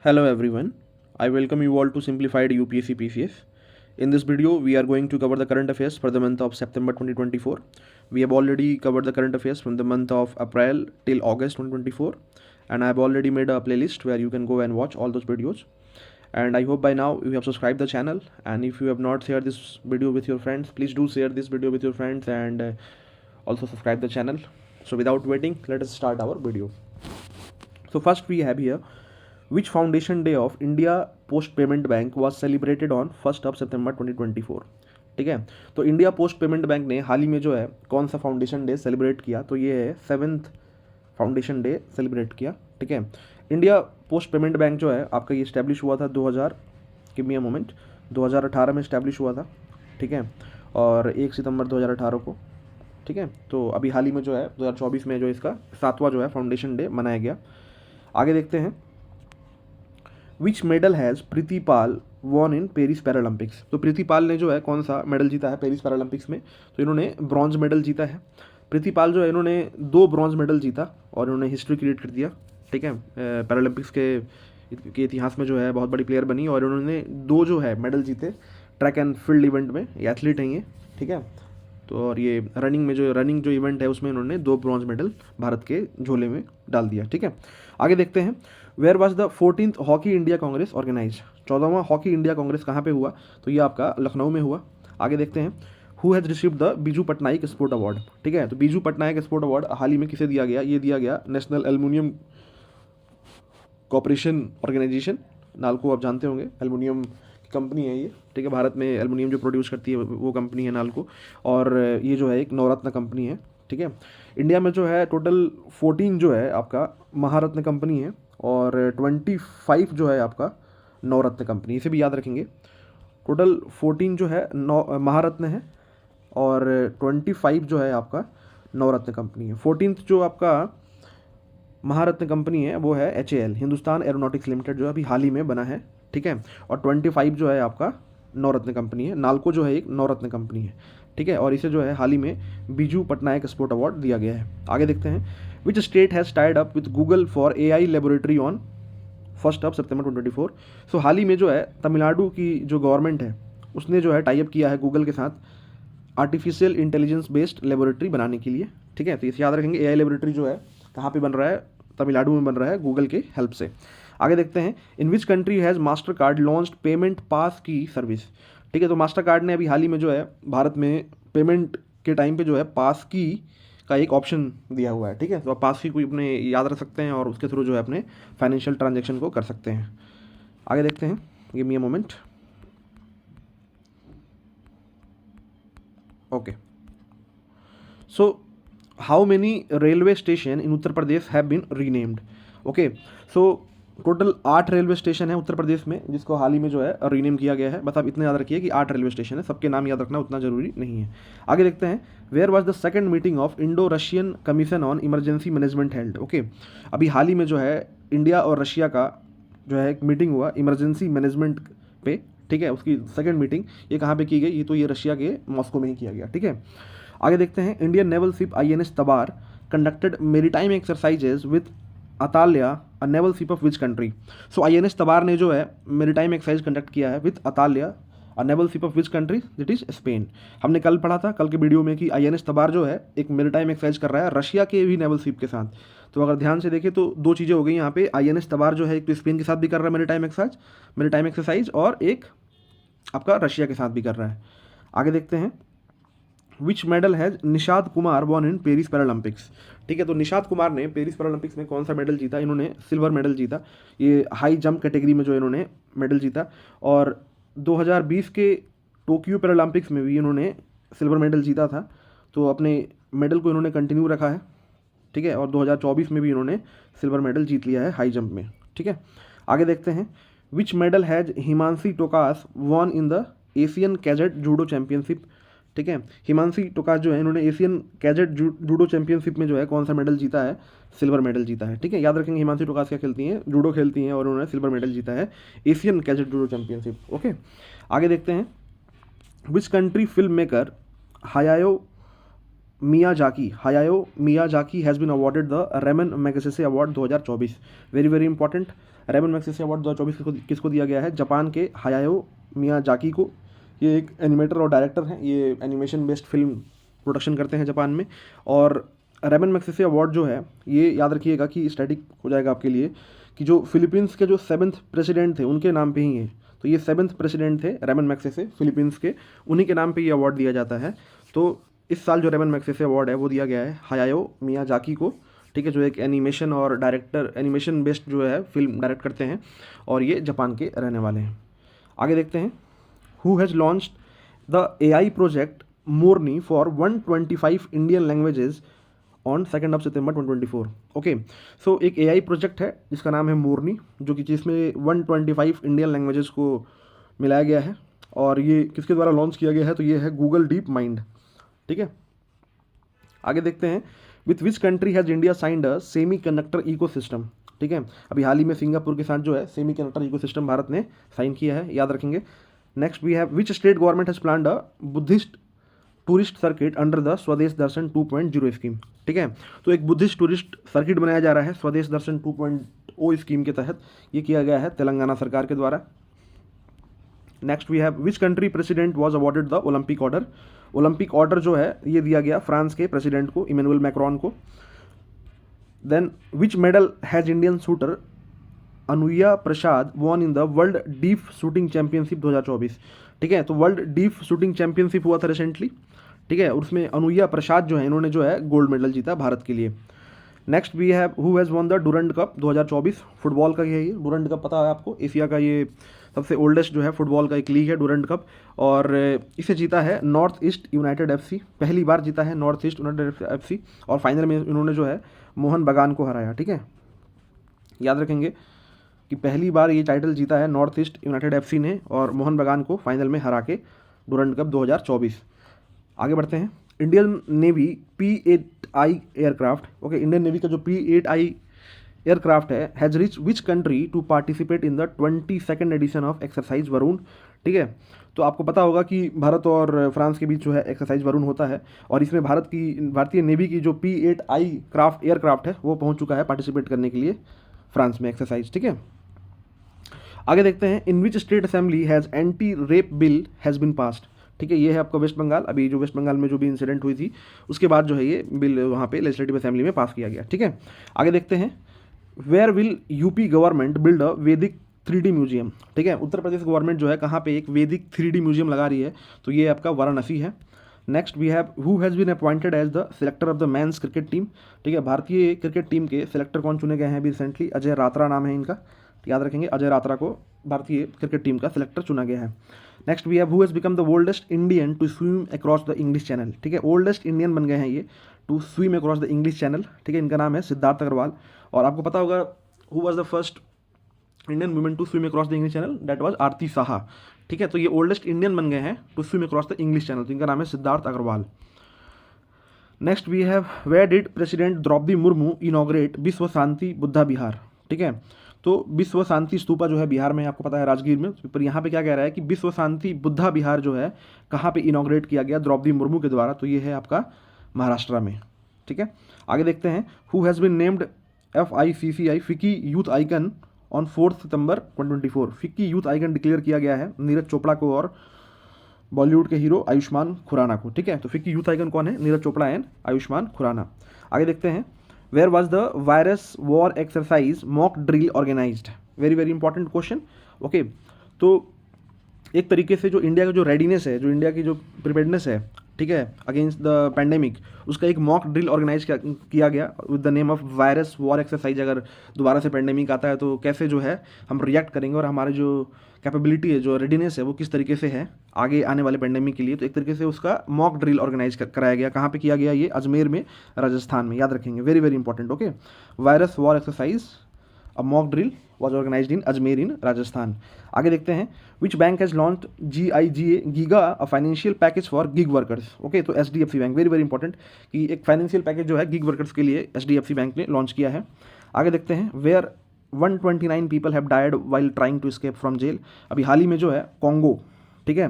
Hello everyone, I welcome you all to Simplified UPSC PCS. In this video, we are going to cover the current affairs for the month of September 2024. We have already covered the current affairs from the month of April till August 2024, and I have already made a playlist where you can go and watch all those videos. And I hope by now you have subscribed the channel, and if you have not shared this video with your friends, please do share this video with your friends and also subscribe the channel. So without waiting, let us start our video. So first we have here, which foundation day of India Post Payment Bank was celebrated on 1st of September 2024। ठीक है, तो India post payment bank ने हाल ही में जो है कौन सा फाउंडेशन डे सेलिब्रेट किया, तो ये है 7th फाउंडेशन डे सेलिब्रेट किया। ठीक है, इंडिया पोस्ट पेमेंट बैंक जो है आपका ये इस्टेब्लिश हुआ था 2000 गिव मी अ मोमेंट 2018 में इस्टेब्लिश हुआ था। ठीक है, और 1 सितंबर 2018 को। ठीक है, तो अभी हाल ही में जो है 2024 में जो इसका 7वां जो है फाउंडेशन डे मनाया गया। आगे देखते हैं, which medal has Preeti Pal von in Paris Paralympics. तो प्रीति पाल ने जो है कौन सा मेडल जीता है पेरिस पैरालंपिक्स में, तो इन्होंने ब्रॉन्ज मेडल जीता है। प्रीति पाल जो है इन्होंने 2 ब्रॉन्ज मेडल जीता और इन्होंने हिस्ट्री क्रिएट कर दिया। ठीक है, पैरालंपिक्स के इतिहास में जो है बहुत बड़ी प्लेयर बनी और इन्होंने 2 जो है मेडल जीते ट्रैक एंड फील्ड इवेंट में, ये एथलीट हैं ये। ठीक है, तो और ये रनिंग जो इवेंट है उसमें इन्होंने 2 ब्रॉन्ज मेडल भारत के झोले में डाल दिया। ठीक है, आगे देखते हैं, where was the 14th hockey India congress organise. 14वां हॉकी इंडिया कांग्रेस कहाँ पे हुआ, तो ये आपका लखनऊ में हुआ। आगे देखते हैं, who has received the Biju Patnaik sport award. ठीक है, तो बीजू पटनायक स्पोर्ट अवार्ड हाल ही में किसे दिया गया, ये दिया गया national aluminium corporation organisation. NALCO आप जानते होंगे, एल्युमिनियम की कंपनी है ये। ठीक है, भारत में एल्युमिनियम जो प्रोड्यूस करती है वो कंपनी है नालको, और ये जो है एक नवरत्न कंपनी है। ठीक है, इंडिया में जो है टोटल 14 जो है आपका महारत्न कंपनी है और 25 जो है आपका नवरत्न कंपनी, इसे भी याद रखेंगे। टोटल 14 जो है महारत्न है और 25 जो है आपका नवरत्न कंपनी है। 14th जो आपका महारत्न कंपनी है वो है HAL, हिंदुस्तान एरोनॉटिक्स लिमिटेड, जो अभी हाल ही में बना है। ठीक है, और 25 जो है आपका नवरत्न कंपनी है। नालको जो है एक नवरत्न कंपनी है। ठीक है, और इसे जो है हाल ही में बीजू पटनायक स्पोर्ट अवार्ड दिया गया है। आगे देखते हैं, which state has tied up with Google for AI laboratory on 1st of September 2024। सो हाल ही में जो है तमिलनाडु की जो गवर्नमेंट है उसने जो है टाइप किया है गूगल के साथ आर्टिफिशियल इंटेलिजेंस बेस्ड लेबोरेटरी बनाने के लिए। ठीक है, तो इसे याद रखेंगे, AI लेबोरेटरी जो है कहाँ पे बन रहा है, तमिलनाडु में बन रहा है गूगल के हेल्प से। आगे देखते हैं, in which country has master card launched payment pass की सर्विस। ठीक है, तो मास्टर कार्ड ने अभी हाल ही में जो है भारत में पेमेंट के टाइम पे जो है पास की का एक ऑप्शन दिया हुआ है। ठीक है, तो आप पास की कोई अपने याद रख सकते हैं और उसके थ्रू जो है अपने फाइनेंशियल ट्रांजेक्शन को कर सकते हैं। आगे देखते हैं, give me a moment. Okay, so how many railway station in Uttar Pradesh have been renamed. Okay, so total 8 railway station है उत्तर प्रदेश में जिसको हाल ही में जो है रीनेम किया गया है। बस आप इतना याद रखिए कि 8 रेलवे स्टेशन है, सबके नाम याद रखना उतना जरूरी नहीं है। आगे देखते हैं, where was the second meeting of Indo Russian commission on emergency management held. Okay, अभी हाल ही में जो है इंडिया और रशिया का जो है एक मीटिंग हुआ इमरजेंसी मैनेजमेंट पे। ठीक है, उसकी सेकंड मीटिंग ये कहाँ पे की गई, ये तो ये रशिया के मॉस्को में ही किया गया। ठीक है, आगे देखते हैं, Indian naval ship INS Tabar conducted maritime exercises with Atalaya a naval ship of which country. So INS Tabar ने जो है मेरीटाइम एक्सरसाइज कंडक्ट किया है with Atalaya a naval ship of which country, that is Spain. हमने कल पढ़ा था कल के वीडियो में कि INS तबार जो है एक मेरीटाइम एक्सरसाइज कर रहा है रशिया के भी नेवल शिप के साथ। तो अगर ध्यान से देखें तो 2 चीज़ें हो गई यहाँ पे, INS तबार जो है एक तो स्पेन के साथ भी कर रहा है मेरीटाइम एक्सरसाइज और एक आपका रशिया के साथ भी कर रहा है। आगे देखते हैं, which medal has Nishad Kumar von in Paris Paralympics. ठीक है, तो निषाद कुमार ने पेरिस पैरालंपिक्स में कौन सा मेडल जीता, इन्होंने सिल्वर मेडल जीता। ये हाई जंप कैटेगरी में जो इन्होंने मेडल जीता, और 2020 के टोक्यो पैरालंपिक्स में भी इन्होंने सिल्वर मेडल जीता था। तो अपने मेडल को इन्होंने कंटिन्यू रखा है। ठीक है, और 2024 में भी इन्होंने सिल्वर मेडल जीत लिया है हाई जंप में। ठीक है, आगे देखते हैं, which medal has Himanshi Tokas won in the Asian cadet judo championship. ठीक है, हिमांशी टोकास जो है इन्होंने एशियन कैडेट जूडो चैंपियनशिप में जो है कौन सा मेडल जीता है, सिल्वर मेडल जीता है। ठीक है, याद रखेंगे हिमांशी टोकास क्या खेलती हैं, जूडो खेलती हैं और उन्होंने सिल्वर मेडल जीता है Asian cadet judo championship. Okay, आगे देखते हैं, which country film maker Hayao Miyazaki has been awarded the Ramon Magsaysay award 2024। Very very important, Ramon Magsaysay award 2024 किसको दिया गया है? जापान के हायाओ मियाजाकी को। ये एक एनिमेटर और डायरेक्टर हैं, ये एनिमेशन बेस्ड फिल्म प्रोडक्शन करते हैं जापान में। और रेमन मैग्सेसे अवार्ड जो है, ये याद रखिएगा कि स्टैटिक हो जाएगा आपके लिए, कि जो फिलीपींस के जो 7th प्रेसिडेंट थे उनके नाम पे ही है। तो ये 7th प्रेसिडेंट थे रेमन मैग्सेसे फिलीपींस के, उन्हीं के नाम पे ये अवार्ड दिया जाता है। तो इस साल जो रेमन मैग्सेसे अवार्ड है वो दिया गया है हायाओ मियाजाकी को, ठीक है, जो एक एनिमेशन और डायरेक्टर, एनिमेशन बेस्ड जो है फिल्म डायरेक्ट करते हैं, और ये जापान के रहने वाले हैं। आगे देखते हैं, who has launched the AI project Morni for 125 Indian languages on 2 सितंबर 2024। ओके, सो एक AI प्रोजेक्ट है जिसका नाम है मोरनी, जो कि जिसमें 125 इंडियन लैंग्वेजेस को मिलाया गया है। और ये किसके द्वारा लॉन्च किया गया है? तो ये है गूगल डीप माइंड, ठीक है। आगे देखते हैं, with which country has India signed a semiconductor ecosystem, ठीक है। अभी हाल ही में सिंगापुर के साथ जो है semiconductor ecosystem Bharat ने साइन किया है, याद रखेंगे। Next we have, which state government has planned a Buddhist tourist circuit under the Swadesh Darshan 2.0 scheme, ठीक है। तो एक बुद्धिस्ट टूरिस्ट सर्किट बनाया जा रहा है स्वदेश दर्शन 2.0 स्कीम के तहत, ये किया गया है तेलंगाना सरकार के द्वारा। Next we have, which country president was awarded the Olympic order. Olympic order जो है ये दिया गया फ्रांस के प्रेसिडेंट को, इमैनुअल मैक्रोन को। Then which medal has Indian shooter Anuya Prasad won in the world deaf shooting championship 2024, ठीक है। तो वर्ल्ड डीप शूटिंग चैंपियनशिप हुआ था रिसेंटली, ठीक है, उसमें अनुया प्रसाद जो है, इन्होंने जो है गोल्ड मेडल जीता भारत के लिए। Next we have, who has won the Durand cup 2024, football का ये डुरंड कप पता है आपको, एशिया का ये सबसे ओल्डेस्ट जो है फुटबॉल का एक लीग है डुरंड कप, और इसे जीता है नॉर्थ ईस्ट यूनाइटेड FC, पहली बार जीता है नॉर्थ ईस्ट यूनाइटेड FC, और फाइनल में इन्होंने जो है मोहन बगान को हराया, ठीक है। याद रखेंगे कि पहली बार ये टाइटल जीता है नॉर्थ ईस्ट यूनाइटेड FC ने, और मोहन बगान को फाइनल में हरा के डुरंड कप 2024। आगे बढ़ते हैं, Indian navy P8I aircraft, okay, Indian navy का जो P8I एयरक्राफ्ट है, has reach which country to participate in the 22nd edition of exercise Varun, ठीक है। तो आपको पता होगा कि भारत और फ्रांस के बीच जो है एक्सरसाइज वरुण होता है, और इसमें भारतीय नेवी की जो P8I क्राफ्ट एयरक्राफ्ट है वो पहुंच चुका है पार्टिसिपेट करने के लिए फ्रांस में एक्सरसाइज, ठीक है। आगे देखते हैं, in which state assembly has anti rape bill has been passed, ठीक है। ये है आपका वेस्ट बंगाल, अभी जो वेस्ट बंगाल में जो भी इंसिडेंट हुई थी उसके बाद जो है ये बिल वहाँ पे लेजिस्लेटिव असेंबली में पास किया गया, ठीक है। आगे देखते हैं, where will UP government build a Vedic 3D museum, ठीक है। उत्तर प्रदेश गवर्नमेंट जो है कहाँ पे एक वैदिक 3D म्यूजियम लगा रही है, तो ये आपका वाराणसी है। Next we have, who has been appointed as the selector of the men's cricket team, ठीक है। भारतीय क्रिकेट टीम के सिलेक्टर कौन चुने गए हैं अभी रिसेंटली? अजय रात्रा नाम है इनका, याद रखेंगे, अजय रात्रा को भारतीय क्रिकेट टीम का सिलेक्टर चुना गया है। Next we have, who has become the oldest Indian to swim across the English channel, ठीक है। ओल्डेस्ट इंडियन बन गए हैं ये to swim across the English channel, ठीक है। इनका नाम है सिद्धार्थ अग्रवाल। और आपको पता होगा who was the first Indian women to swim across the English channel, that was Aarti Saha, ठीक है। तो ये ओल्डेस्ट इंडियन बन गए हैं to swim across the English channel, तो इनका नाम है Siddharth Agarwal. Next we have, where did president Droupadi Murmu inaugurate Vishwa Shanti Buddha विहार, ठीक है। तो विश्व शांति स्तूपा जो है बिहार में, आपको पता है राजगीर में, पर यहाँ पे क्या कह रहा है कि विश्व शांति बुद्धा विहार जो है कहाँ पे इनॉग्रेट किया गया द्रौपदी मुर्मू के द्वारा, तो ये है आपका महाराष्ट्र में, ठीक है। आगे देखते हैं, who has been named FICCI FICCI youth icon on 4 सितंबर 2024, फिक्की यूथ आइकन डिक्लेयर किया गया है नीरज चोपड़ा को और बॉलीवुड के हीरो आयुष्मान खुराना को, ठीक है। तो फिक्की यूथ आइकन कौन है? नीरज चोपड़ा एंड आयुष्मान खुराना। आगे देखते हैं, where was the virus war exercise mock drill organised, very very important question, okay. तो एक तरीके से जो इंडिया का जो रेडीनेस है, जो इंडिया की जो प्रिपेयर्डनेस है, ठीक है, अगेंस्ट द पैंडेमिक, उसका एक मॉक ड्रिल ऑर्गेनाइज किया गया with the name of virus war exercise. अगर दोबारा से पैंडेमिक आता है तो कैसे जो है हम रिएक्ट करेंगे, और हमारी जो कैपेबिलिटी है, जो रेडीनेस है, वो किस तरीके से है आगे आने वाले पैंडेमिक के लिए। तो एक तरीके से उसका मॉक ड्रिल ऑर्गेनाइज कराया गया। कहाँ पे किया गया? ये अजमेर में, राजस्थान में, याद रखेंगे, very very important, okay. Virus war exercise, a mock drill was organized in Ajmer in Rajasthan. आगे देखते हैं, which bank has launch GIGA GIGA a financial package for gig workers, okay. तो HDFC bank, very very important, कि एक financial package जो है gig workers के लिए HDFC बैंक ने लॉन्च किया है। आगे देखते हैं, where 129 people have died while trying to escape from jail. अभी हाल ही में जो है कॉन्गो, ठीक है,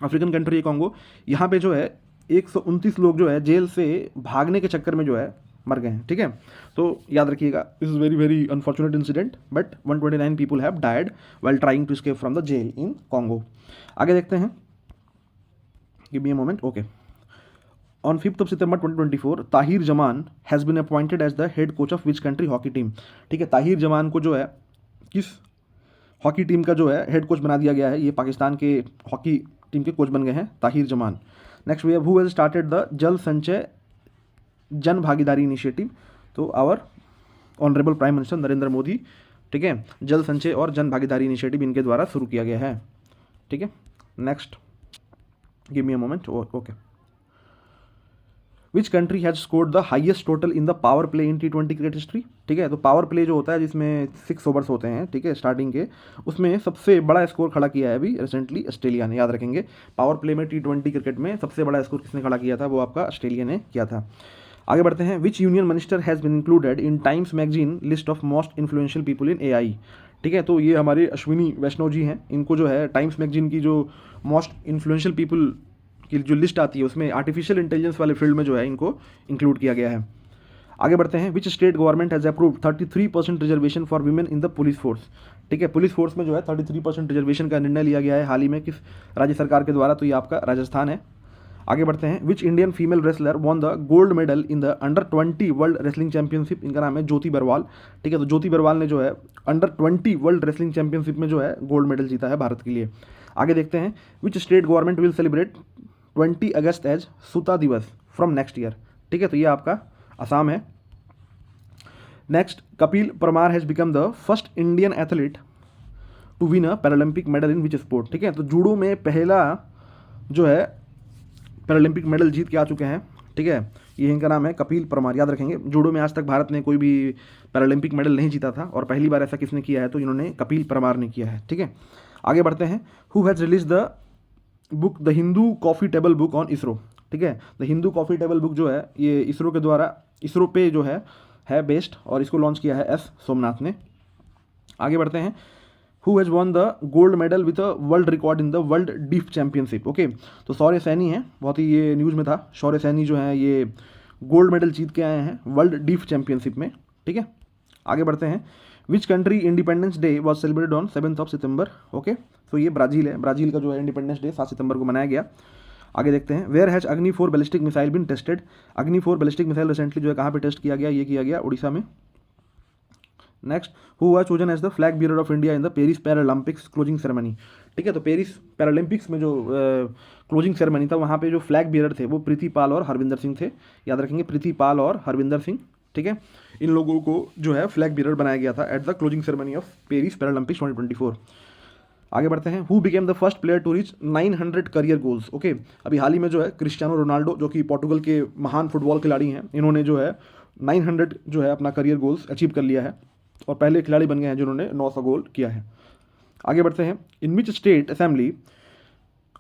अफ्रीकन कंट्री है कॉन्गो, यहाँ पे जो है 129 लोग जो है जेल से भागने के चक्कर में जो है मर गए हैं, ठीक है। तो याद रखिएगा, this is very very unfortunate incident, but 129 people have died while trying to escape from the jail in Congo. आगे देखते हैं, give me a moment, okay. On 5th of September 2024, Tahir Zaman has been appointed as the head coach of which country hockey team. ठीक है, ताहिर जमान को जो है किस hockey team का जो है हेड कोच बना दिया गया है। ये पाकिस्तान के हॉकी टीम के कोच बन गए हैं Tahir Zaman. Next we have who has started the Jal Sanchay Jan Bhagidari initiative. तो our honourable prime minister Narendra Modi, ठीक है, जल संचय और जन भागीदारी इनिशिएटिव इनके द्वारा शुरू किया गया है, ठीक है। Next, give me a moment, okay. Which country has scored the highest total in the power play in T20 cricket history. ठीक है, तो पावर प्ले जो होता है जिसमें 6 ओवर्स होते हैं, ठीक है, स्टार्टिंग के, उसमें सबसे बड़ा स्कोर खड़ा किया है अभी रिसेंटली ऑस्ट्रेलिया ने। याद रखेंगे, पावर प्ले में T20 क्रिकेट में सबसे बड़ा स्कोर किसने खड़ा किया था, वो आपका ऑस्ट्रेलिया ने किया था। आगे बढ़ते हैं, which union minister has been included in Times magazine list of most influential people in AI। ठीक है, तो ये हमारे अश्विनी वैष्णव जी हैं, इनको जो है टाइम्स मैगजीन की जो मोस्ट इन्फ्लुएंशियल पीपल की जो लिस्ट आती है उसमें आर्टिफिशियल इंटेलिजेंस वाले फील्ड में जो है इनको इंक्लूड किया गया है। आगे बढ़ते हैं, which state government has approved 33% reservation for women in the police force. ठीक है, पुलिस फोर्स में जो है 33% रिजर्वेशन का निर्णय लिया गया है हाल ही में, किस राज्य सरकार के द्वारा, तो ये आपका राजस्थान है। आगे बढ़ते हैं, which Indian female wrestler won the gold medal in the under twenty world wrestling championship. इनका नाम है ज्योति बरवाल। ठीक है, तो ज्योति बरवाल ने जो है अंडर-20 वर्ल्ड रेसलिंग चैंपियनशिप में जो है गोल्ड मेडल जीता है भारत के लिए। आगे देखते हैं, which state government will celebrate 20 August as Suta Divas from next year. ठीक है, तो ये आपका असम है। Next, Kapil Parmar has become the first Indian athlete to win a Paralympic medal in which sport. ठीक है, तो जूडो में पहला जो है पैरालंपिक मेडल जीत के आ चुके हैं। ठीक है, ये इनका नाम है कपिल परमार। याद रखेंगे, जूडो में आज तक भारत ने कोई भी पैरालंपिक मेडल नहीं जीता था और पहली बार ऐसा किसने किया है, तो इन्होंने कपिल परमार ने किया है। ठीक है, आगे बढ़ते हैं, who has release the book the Hindu coffee table book on ISRO. ठीक है, the Hindu coffee table book जो है ये इसरो के द्वारा, इसरो पे जो है बेस्ड, और इसको लॉन्च किया है एस सोमनाथ ने। आगे बढ़ते हैं, who has won the gold medal with a world record in the world deaf championship. Okay, तो शौर्य सैनी है, बहुत ही ये न्यूज़ में था, शौर्य सैनी जो है ये गोल्ड मेडल जीत के आए हैं वर्ल्ड डीफ चैंपियनशिप में। ठीक है, आगे बढ़ते हैं, which country independence day was celebrated on 7th of September। Okay, तो ये ब्राज़ील है, ब्राज़ील का जो है इंडिपेंडेंस डे 7 सितंबर को मनाया गया। आगे देखते हैं, वेयर हैज़ अग्नि 4 बैलिस्टिक मिसाइल बिन टेस्टेड। अग्नि 4 बैलिस्टिक मिसाइल रिसेंटली जो है कहाँ पे टेस्ट किया गया, ये किया गया उड़ीसा में। Next, who was chosen as the flag bearer of India in the Paris Paralympics closing ceremony. ठीक है, तो पेरिस पैरालंपिक्स में जो क्लोजिंग सेरेमनी था वहाँ पे जो फ्लैग बियरर थे वो प्रीति पाल और हरविंदर सिंह थे। याद रखेंगे, प्रीति पाल और हरविंदर सिंह। ठीक है, इन लोगों को जो है फ्लैग बियरर बनाया गया था at the closing ceremony of Paris Paralympics 2024। आगे बढ़ते हैं, who became the first player to reach 900 career goals. Okay, अभी हाल ही में जो है क्रिस्टियानो रोनाल्डो, जो कि पोर्टुगल के महान फुटबॉल खिलाड़ी हैं, इन्होंने जो है 900 जो है अपना करियर गोल्स अचीव कर लिया है और पहले खिलाड़ी बन गए हैं जिन्होंने 900 गोल किया है। आगे बढ़ते हैं, in which state assembly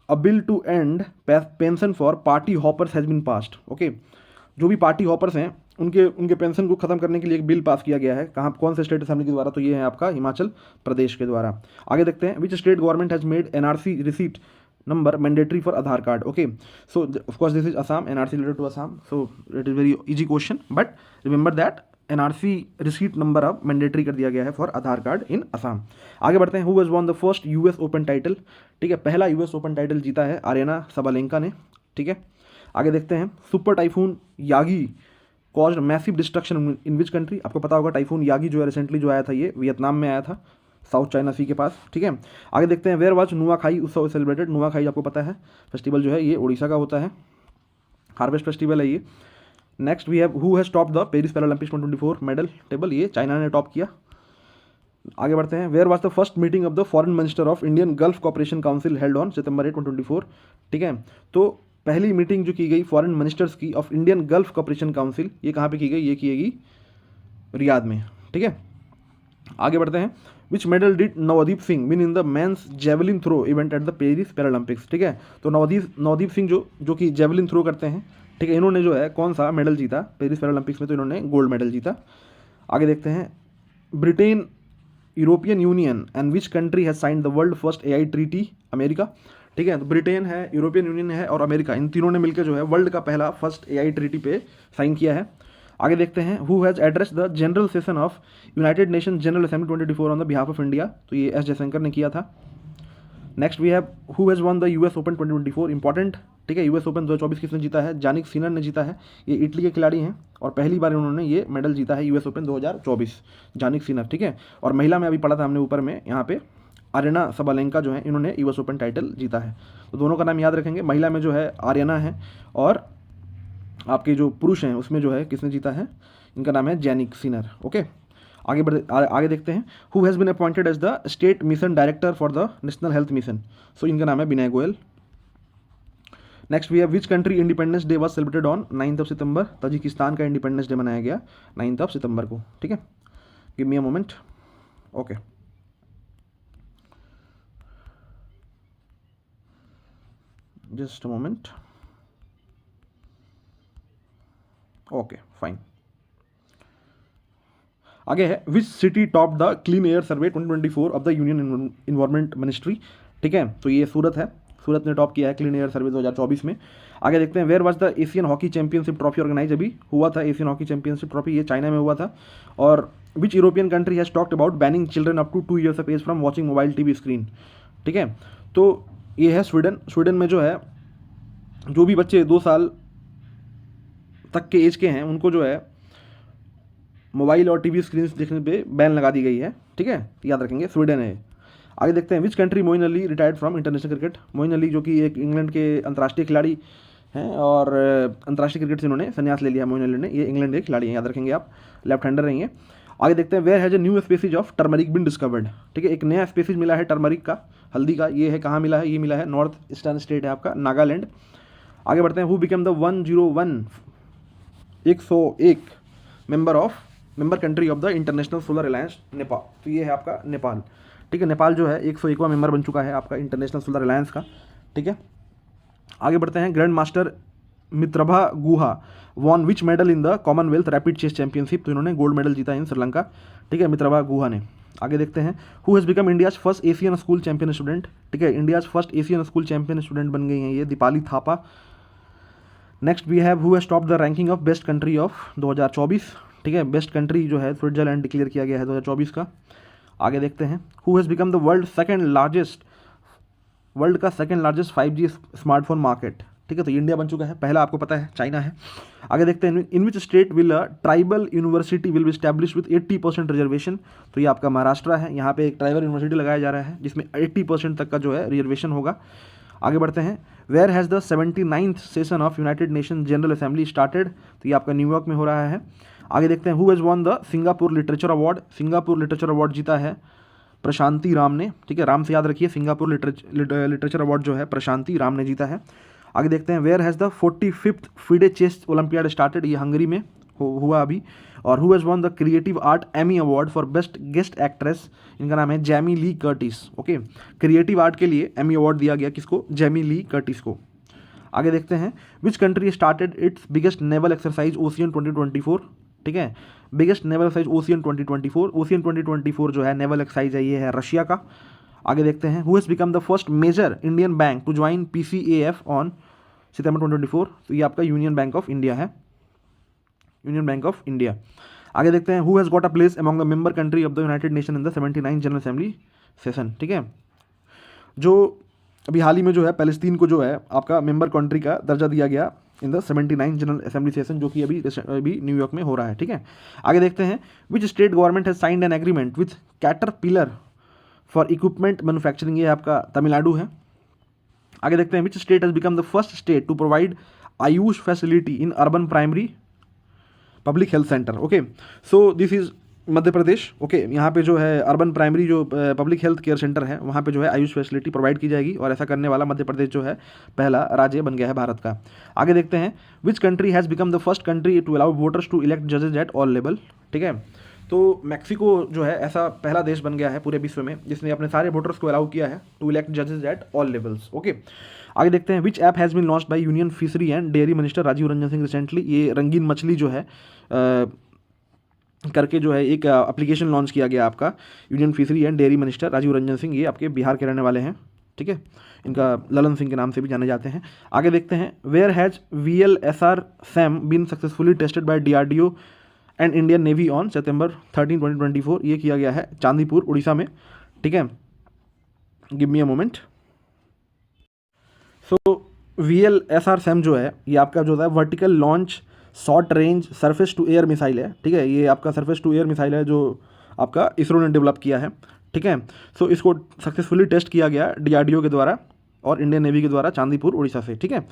a bill to end pension for party hoppers has been passed. Okay, जो भी पार्टी हॉपर्स हैं उनके पेंशन को ख़त्म करने के लिए एक बिल पास किया गया है। कहाँ, कौन से स्टेट असेंबली के द्वारा, तो ये है आपका हिमाचल प्रदेश के द्वारा। आगे देखते हैं, which state government has made NRC receipt number mandatory for Aadhaar card. Okay, so of course this is Assam, NRC related to Assam, so it is very easy question, but remember that NRC receipt number अब मैंडेटरी कर दिया गया है for Aadhaar card in Assam. आगे बढ़ते हैं, who has won the first US open title. ठीक है, पहला US ओपन टाइटल जीता है आर्यना सबालेंका ने। ठीक है, आगे देखते हैं, super typhoon Yagi caused massive destruction in which country. आपको पता होगा टाइफून यागी जो है रिसेंटली जो आया था ये वियतनाम में आया था, साउथ चाइना सी के पास। ठीक है, आगे देखते हैं, वेयर वाज नुआखाई उत्सव सेलिब्रेटेड। नुआखाई आपको पता है फेस्टिवल जो है ये उड़ीसा का होता है, हार्वेस्ट फेस्टिवल है ये। Next we have, who has top the Paris Paralympics 2024 medal table, ये चाइना ने टॉप किया। आगे बढ़ते हैं, where was the first meeting of the foreign minister of Indian Gulf cooperation council held on September 8, 2024। ठीक है, तो पहली मीटिंग जो की गई फॉरेन मिनिस्टर्स की of Indian Gulf cooperation council, ये कहाँ पे की गई, ये की गई रियाद में। ठीक है, आगे बढ़ते हैं, which medal did Navdeep Singh win in the men's javelin throw event at the Paris Paralympics. ठीक है, तो नवदीप सिंह जो कि जेवलिन थ्रो करते हैं, ठीक है, इन्होंने जो है कौन सा मेडल जीता पेरिस पैरालंपिक्स में, तो इन्होंने गोल्ड मेडल जीता। आगे देखते हैं, Britain, European union and which country has signed the world first AI treaty. America. ठीक है, तो ब्रिटेन है, यूरोपियन यूनियन है और अमेरिका, इन तीनों ने मिलकर जो है वर्ल्ड का पहला फर्स्ट AI ट्रीटी पे साइन किया है। आगे देखते हैं, who has address the general session of United Nation general assembly 2024 on the behalf of India, तो ये एस जयशंकर ने किया था। Next we have who has won the US open 2024, important, ठीक है, यूएस ओपन 2024 किसने जीता है, जानिक सिनर ने जीता है। ये इटली के खिलाड़ी हैं और पहली बार उन्होंने ये मेडल जीता है यूएस ओपन 2024, जानिक सिनर, ठीक है। और महिला में अभी पढ़ा था हमने ऊपर में, यहाँ पे आर्यना सबालेंका जो है, इन्होंने यूएस ओपन टाइटल जीता है। तो दोनों का नाम याद रखेंगे, महिला में जो है आर्यना है और आपके जो पुरुष हैं उसमें जो है किसने जीता है, इनका नाम है जैनिक सिनर। ओके, आगे देखते हैं, who has been appointed as the state mission director for the national health mission, so इनका नाम है Vinay Goyal. Next we have which country independence day was celebrated on 9 सितंबर, ताजिकिस्तान का इंडिपेंडेंस डे मनाया गया 9 सितंबर को, ठीक है। Give me a moment, okay, just a moment, okay fine. आगे है, which city top the clean air survey 2024 of the union environment ministry, ठीक है, तो ये सूरत है, सूरत ने टॉप किया है क्लीन एयर सर्वे 2024 में। आगे देखते हैं, where was the Asian hockey championship trophy organize, अभी हुआ था एशियन हॉकी चैंपियनशिप ट्रॉफी, ये चाइना में हुआ था। और which European country has talked about banning children up to 2 years of age from watching mobile TV screen, ठीक है, तो ये है स्वीडन। स्वीडन में जो है जो भी बच्चे 2 साल तक के एज के हैं उनको जो है मोबाइल और टीवी स्क्रीन देखने पे बैन लगा दी गई है, ठीक है, याद रखेंगे, स्वीडन है। आगे देखते हैं, which country Moeen Ali retired from international cricket, Moeen Ali जो कि एक इंग्लैंड के अंतर्राष्ट्रीय खिलाड़ी हैं और अंतर्राष्ट्रीय क्रिकेट से इन्होंने संन्यास ले लिया, मोइन अली ने, ये इंग्लैंड के खिलाड़ी हैं, याद रखेंगे आप, लेफ्ट हैंडर रहेंगे। आगे देखते हैं, where has a new species of turmeric been discovered, ठीक है, एक नया स्पीसीज मिला है टर्मरिक का, हल्दी का, ये है कहाँ मिला है, ये मिला है नॉर्थ ईस्टर्न स्टेट है आपका नागालैंड। आगे बढ़ते हैं, who became the 101 member country of the international solar alliance, Nepal, तो ये है आपका नेपाल, ठीक है, नेपाल जो है 101वां मेंबर बन चुका है आपका इंटरनेशनल सोलर अलायंस का, ठीक है। आगे बढ़ते हैं, grand master Mitrabha Guha won which medal in the Commonwealth rapid chess championship, तो इन्होंने गोल्ड मेडल जीता इन श्रीलंका, ठीक है, मित्रभा गुहा ने। आगे देखते हैं, who has become India's first Asian school champion student, ठीक है, India's first Asian school champion student बन गई हैं ये Deepali Thapa. Next we have who has top the ranking of best country of 2024, ठीक है, बेस्ट कंट्री जो है स्विट्जरलैंड डिक्लेयर किया गया है 2024 का। आगे देखते हैं, who has become the world का second largest 5G smartphone market, ठीक है, तो इंडिया बन चुका है, पहला आपको पता है चाइना है। आगे देखते हैं, in which state will a tribal university will be establish with 80% reservation, तो ये आपका महाराष्ट्र है, यहाँ पे एक ट्राइबल यूनिवर्सिटी लगाया जा रहा है जिसमें 80% तक का जो है रिजर्वेशन होगा। आगे बढ़ते हैं, where has the 79th session of United Nation general assembly started, तो ये आपका न्यूयॉर्क में हो रहा है। आगे देखते हैं, who has won the Singapore literature award, Singapore literature award जीता है प्रशांति राम ने, ठीक है, राम से याद रखिए, सिंगापुर लिटरेचर अवार्ड जो है प्रशांति राम ने जीता है। आगे देखते हैं, where has the 45th FIDE chess olympiad started, ये हंगरी में हुआ अभी। और who has won the creative art Emmy award for best guest actress, इनका नाम है Jamie Lee Curtis, okay, creative art के लिए एमी अवार्ड दिया गया किसको, जैमी ली कर्टिस को। आगे देखते हैं, which country started it's biggest naval exercise ocean 2024, ठीक है, biggest naval exercise ocean 2024, ocean 2024 जो है नेवल एक्सरसाइज है ये है रशिया का। आगे देखते हैं, who has become the first major Indian bank to join PCAF on September 2024, तो ये आपका यूनियन बैंक ऑफ इंडिया है, यूनियन बैंक ऑफ इंडिया। आगे देखते हैं, who has got a place among the member country of the United Nation in the 79 general assembly session, ठीक है, जो अभी हाल ही में जो है पैलेस्तीन को जो है आपका मेंबर कंट्री का दर्जा दिया गया इन द 79 जनरल असेंबली सेशन, जो कि अभी न्यूयॉर्क में हो रहा है, ठीक है। आगे देखते हैं, which state government has signed an agreement with Caterpillar for equipment manufacturing, ये आपका तमिलनाडु है। आगे देखते हैं, which state has become the first state to provide AYUSH facility in urban primary public health centre, okay, so this is Madhya Pradesh, okay, यहाँ पे जो है अर्बन प्राइमरी जो पब्लिक हेल्थ केयर सेंटर है वहाँ पे जो है आयुष फैसिलिटी प्रोवाइड की जाएगी और ऐसा करने वाला मध्य प्रदेश जो है पहला राज्य बन गया है भारत का। आगे देखते हैं, which country has become the first country to allow voters to elect जजेज एट ऑल लेवल, ठीक है, तो मैक्सिको जो है ऐसा पहला देश बन गया है पूरे विश्व में जिसने अपने सारे वोटर्स को अलाउ किया है टू इलेक्ट जजेज एट ऑल लेवल्स, ओके। आगे देखते हैं, which app has been launched by union fishery and dairy minister Rajiv Ranjan Singh recently, ये रंगीन मछली जो है करके जो है एक एप्लीकेशन लॉन्च किया गया आपका union fishery and dairy minister Rajiv Ranjan Singh, ये आपके बिहार के रहने वाले हैं, ठीक है, इनका ललन सिंह के नाम से भी जाने जाते हैं। आगे देखते हैं, where has VLSR SAM been successfully tested by DRDO and Indian navy on September 13, 2024। ये किया गया है चांदीपुर उड़ीसा में, ठीक है। Give me a moment. So VLSR SAM जो है ये आपका जो है vertical launch short range surface to air missile है, ठीक है। ये आपका सरफेस टू एयर मिसाइल है जो आपका इसरो ने डेवलप किया है, ठीक है। सो इसको सक्सेसफुली टेस्ट किया गया DRDO के द्वारा और इंडियन नेवी के द्वारा चांदीपुर उड़ीसा से, ठीक है।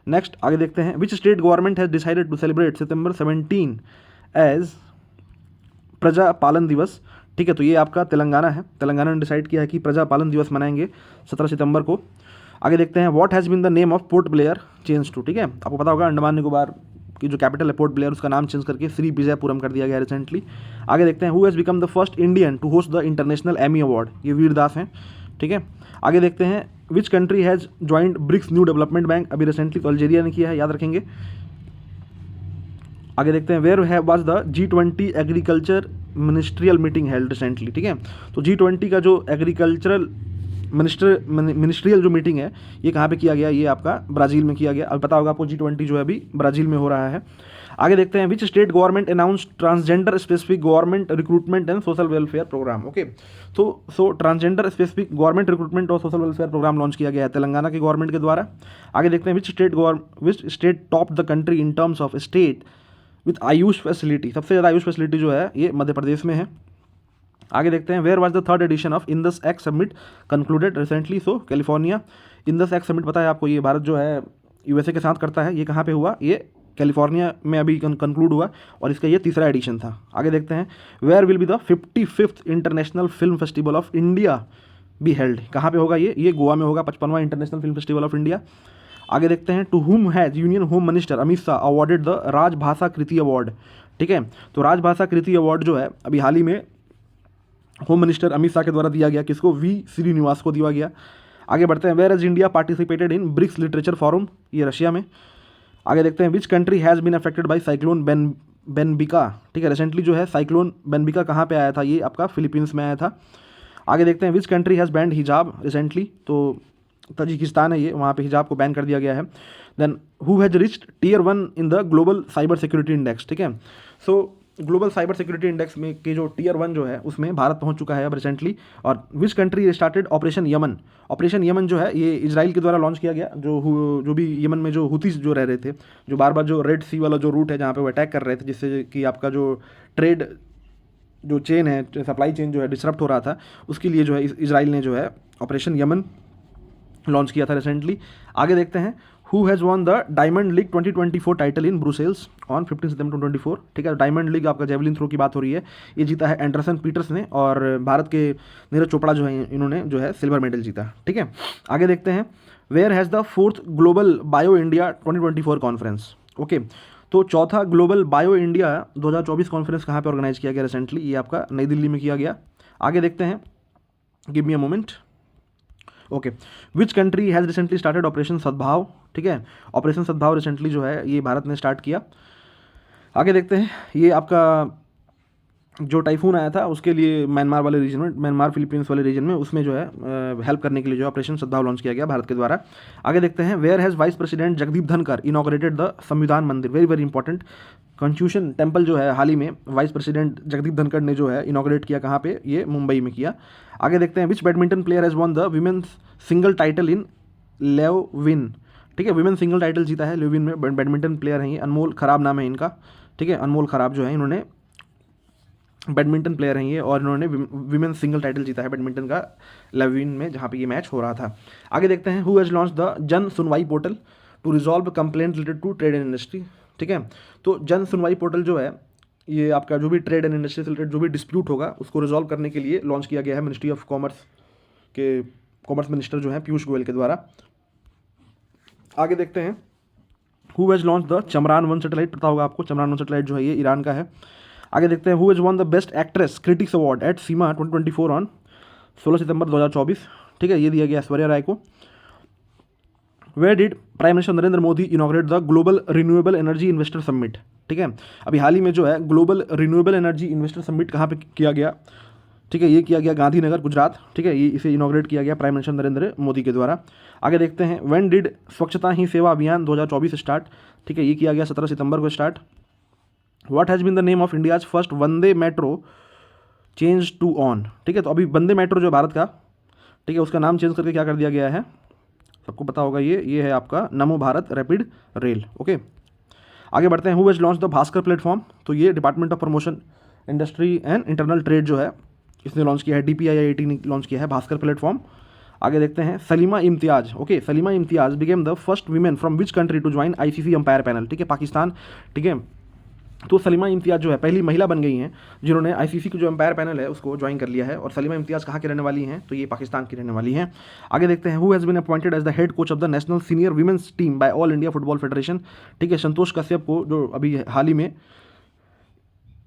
नेक्स्ट आगे देखते हैं, which state government has decided to celebrate September 17 as Praja Palana दिवस, ठीक है। तो ये आपका तेलंगाना है, तेलंगाना ने डिसाइड किया है कि प्रजा पालन दिवस मनाएंगे 17 सितंबर को। आगे देखते हैं, what has been the name of Port Blair change to, ठीक है। आपको पता होगा अंडमान निकोबार की जो कैपिटल है पोर्ट ब्लेयर, उसका नाम चेंज करके श्री विजयपुरम कर दिया गया रिसेंटली। आगे देखते हैं, who has become the first Indian to host the international Emmy award, ये वीरदास हैं, ठीक है। आगे देखते हैं, which country has joined BRICS new development bank, अभी रिसेंटली तो अल्जीरिया ने किया है, याद रखेंगे। आगे देखते हैं, वेयर है was the G20 agriculture ministerial meeting held recently, ठीक है। तो G20 का जो एग्रीकल्चरल मिनिस्ट्रियल जो मीटिंग है ये कहाँ पे किया गया, ये आपका ब्राज़ील में किया गया। अब पता होगा आपको G20 जो है अभी ब्राज़ील में हो रहा है। आगे देखते हैं, which state government announce transgender specific government recruitment and social welfare programme, okay. तो ट्रांसजेंडर स्पेसिफिक गवर्नमेंट रिक्रूटमेंट और सोशल वेलफेयर प्रोग्राम लॉन्च किया गया है तेलंगाना के गवर्नमेंट के द्वारा। आगे देखते हैं, which state top the country in terms of state with Ayush facility, सबसे ज़्यादा आयुष फैसिलिटी जो है ये मध्य प्रदेश में है। आगे देखते हैं, where was the third edition of Indus act summit concluded recently, so California. Indus act summit पता है आपको, ये भारत जो है USA के साथ करता है, ये कहाँ पे हुआ, ये कैलिफोर्निया में अभी कंक्लूड हुआ और इसका ये तीसरा एडिशन था। आगे देखते हैं, where will be the 55th international film festival of India be held, कहाँ पे होगा ये गोवा में होगा, 55वां international film festival of India. आगे देखते हैं, to whom has union home minister Amit Shah awarded the Rajbhasha Kirti award, ठीक है। तो राजभाषा कृति अवार्ड जो है अभी हाल ही में होम मिनिस्टर अमित शाह के द्वारा दिया गया, किसको, V श्रीनिवास को दिया गया। आगे बढ़ते हैं, where as India participated in BRICS literature forum, ये रशिया में। आगे देखते हैं, which country has been affected by cyclone Bebinca, ठीक है। रिसेंटली जो है साइक्लोन बेनबिका कहाँ पे आया था, ये आपका फिलीपींस में आया था। आगे देखते हैं, विच कंट्री हैज़ बैंड हिजाब रिसेंटली, तो तजिकिस्तान है ये, वहाँ पे हिजाब को बैन कर दिया गया है। Then who has reached Tier 1 in the global cyber security index, ठीक है। So global cyber security index में के जो Tier 1 जो है उसमें भारत पहुंच चुका है अब रिसेंटली। और which country started operation Yemen, operation Yemen जो है ये इजराइल के द्वारा लॉन्च किया गया, जो भी यमन में जो हुतीस जो रह रहे थे, जो बार बार जो रेड सी वाला जो रूट है जहाँ पे वो अटैक कर रहे थे, जिससे कि आपका जो ट्रेड जो चेन है, सप्लाई चेन जो है डिसरप्ट हो रहा था, उसके लिए जो है इजराइल ने जो है ऑपरेशन यमन लॉन्च किया था रिसेंटली। आगे देखते हैं, who has won the diamond league 2024 title in Brussels on 15 सितंबर 2024, ठीक है। डायमंड लीग आपका जेवलिन थ्रो की बात हो रही है, ये जीता है एंडरसन पीटर्स ने और भारत के नीरज चोपड़ा जो है इन्होंने जो है सिल्वर मेडल जीता, ठीक है। आगे देखते हैं, where has the 4th global bio India 2024 conference, okay. तो चौथा ग्लोबल बायो इंडिया 2024 कॉन्फ्रेंस कहाँ पे ऑर्गेनाइज किया गया रिसेंटली, ये आपका नई दिल्ली में किया गया। आगे देखते हैं, give me a moment, okay. Which country has recently started operation सद्भाव, ठीक है। ऑपरेशन सद्भाव रिसेंटली जो है ये भारत ने स्टार्ट किया। आगे देखते हैं, ये आपका जो टाइफून आया था उसके लिए म्यांमार वाले रीजन में, म्यांमार फिलीपींस वाले रीजन में, उसमें जो है हेल्प करने के लिए जो ऑपरेशन सद्भाव लॉन्च किया गया भारत के द्वारा। आगे देखते हैं, where has vice president Jagdeep Dhankhar inaugurated the Samvidhan Mandir, very very important, constitution temple जो है हाल ही में वाइस प्रेसिडेंट जगदीप धनखड़ ने जो है इनॉग्रेट किया, कहाँ पे, ये मुंबई में किया। आगे देखते हैं, which badminton player has won the women's single title in Levin, ठीक है। विमेन सिंगल टाइटल जीता है लेविन में, बैडमिंटन प्लेयर हैं ये, अनमोल खराब नाम है इनका, ठीक है। अनमोल खराब जो है इन्होंने बैडमिंटन प्लेयर हैं ये और इन्होंने विमेन सिंगल टाइटल जीता है बैडमिंटन का लेविन में, जहाँ पे ये मैच हो रहा था। आगे देखते हैं, who has launch the Jan Sunwai portal to resolve complaint related to trade and industry, ठीक है। तो जन सुनवाई पोर्टल जो है ये आपका जो भी ट्रेड एंड इंडस्ट्री से रिलेटेड जो भी डिस्प्यूट होगा उसको रिजॉल्व करने के लिए लॉन्च किया गया है मिनिस्ट्री ऑफ कॉमर्स के कॉमर्स मिनिस्टर जो है पीयूष गोयल के द्वारा। आगे देखते हैं, हु हैज़ लॉन्च द चमरान 1 सैटेलाइट, पता होगा आपको चमरान 1 सैटेलाइट जो है ये ईरान का है। आगे देखते हैं, who has won the best actress critics award at SIIMA 2024 on 16 September 2024, ठीक है। ये दिया गया ऐश्वर्या राय को। Where did prime minister Narendra Modi inaugurate the global renewable energy investor summit, ठीक है। अभी हाल ही में जो है global renewable energy investor summit कहाँ पे किया गया, ठीक है, ये किया गया गांधीनगर गुजरात, ठीक है, ये इसे इनॉग्रेट किया गया प्राइम मिनिस्टर नरेंद्र मोदी के द्वारा। आगे देखते हैं, व्हेन डिड स्वच्छता ही सेवा अभियान 2024 स्टार्ट, ठीक है, ये किया गया 17 सितंबर को start. What has been the name of India's first Vande metro change to on, ठीक है, तो अभी वंदे मेट्रो जो भारत का, ठीक है, उसका नाम चेंज करके क्या कर दिया गया है, सबको पता होगा, ये है आपका नमो भारत रैपिड रेल। ओके, आगे बढ़ते हैं, who has launch the Bhaskar platform, तो ये department of promotion industry and internal trade जो है इसने लॉन्च किया है, DPIIT ने लॉन्च किया है भास्कर प्लेटफॉर्म। आगे देखते हैं, Saleema Imtiaz, okay, Saleema Imtiaz became the first women from which country to join ICC umpire panel, ठीक है, पाकिस्तान, ठीक है, तो सलीमा इम्तियाज जो है पहली महिला बन गई हैं जिन्होंने ICC की जो अंपायर पैनल है उसको ज्वाइन कर लिया है। और सलीमा इम्तियाज कहाँ की रहने वाली हैं, तो ये पाकिस्तान की रहने वाली हैं। आगे देखते हैं, who has been appointed as the head coach of the national senior women's team by All India Football Federation, ठीक है, संतोष कश्यप को जो अभी हाल ही में